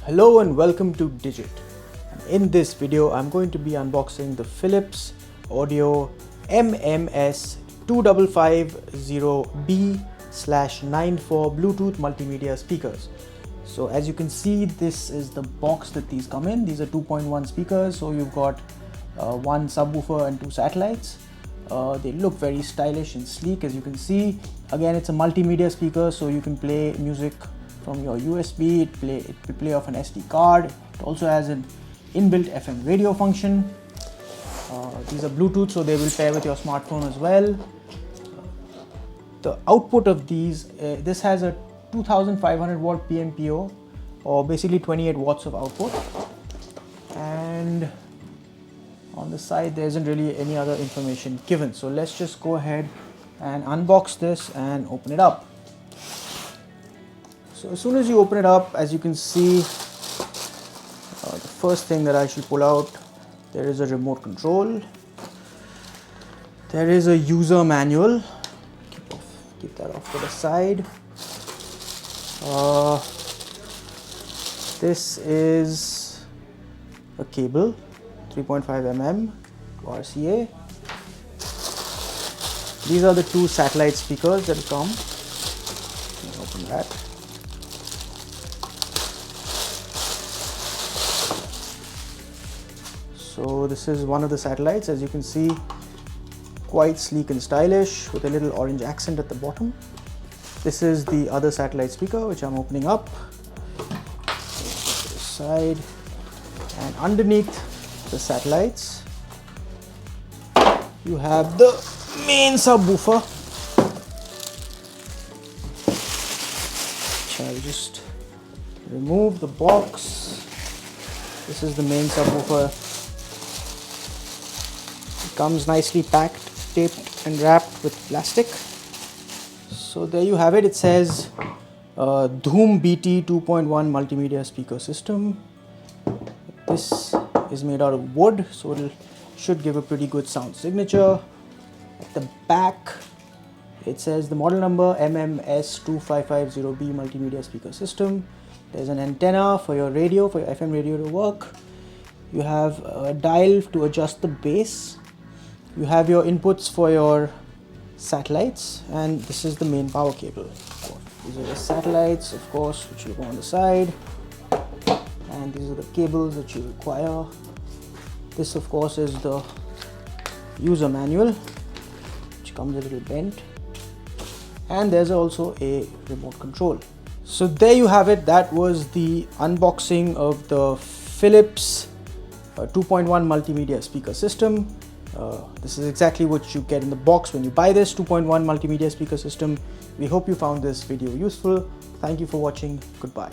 Hello and welcome to Digit. In this video I'm going to be unboxing the Philips Audio MMS2550B/94 Bluetooth multimedia speakers. So as you can see, this is the box that these come in. These are 2.1 speakers, so you've got one subwoofer and two satellites. They look very stylish and sleek, as you can see. Again, it's a multimedia speaker, so you can play music from your USB, it will play off an SD card. It also has an inbuilt FM radio function. These are Bluetooth, so they will pair with your smartphone as well. The output of these, this has a 2500 watt PMPO, or basically 28 watts of output. And on the side there isn't really any other information given. So let's just go ahead and unbox this and open it up. So as soon as you open it up, as you can see, the first thing that I should pull out, there is a remote control. There is a user manual. Keep that off to the side. This is a cable, 3.5 mm to RCA. These are the two satellite speakers that come. Open that. So this is one of the satellites, as you can see, quite sleek and stylish with a little orange accent at the bottom. This is the other satellite speaker, which I'm opening up. To the side, and underneath the satellites you have the main subwoofer, which I'll just remove the box. This is the main subwoofer. Comes nicely packed, taped and wrapped with plastic. So there you have it. It says Dhoom BT 2.1 multimedia speaker system. This is made out of wood, so it should give a pretty good sound signature. At the back it says the model number MMS2550B multimedia speaker system. There's an antenna for your radio, for your FM radio to work. You have a dial to adjust the bass. You have your inputs for your satellites, and this is the main power cable. These are the satellites, of course, which will go on the side, and these are the cables that you require. This, of course, is the user manual, which comes a little bent, and there's also a remote control. So there you have it. That was the unboxing of the Philips 2.1 multimedia speaker system. This is exactly what you get in the box when you buy this 2.1 multimedia speaker system. We hope you found this video useful. Thank you for watching. Goodbye.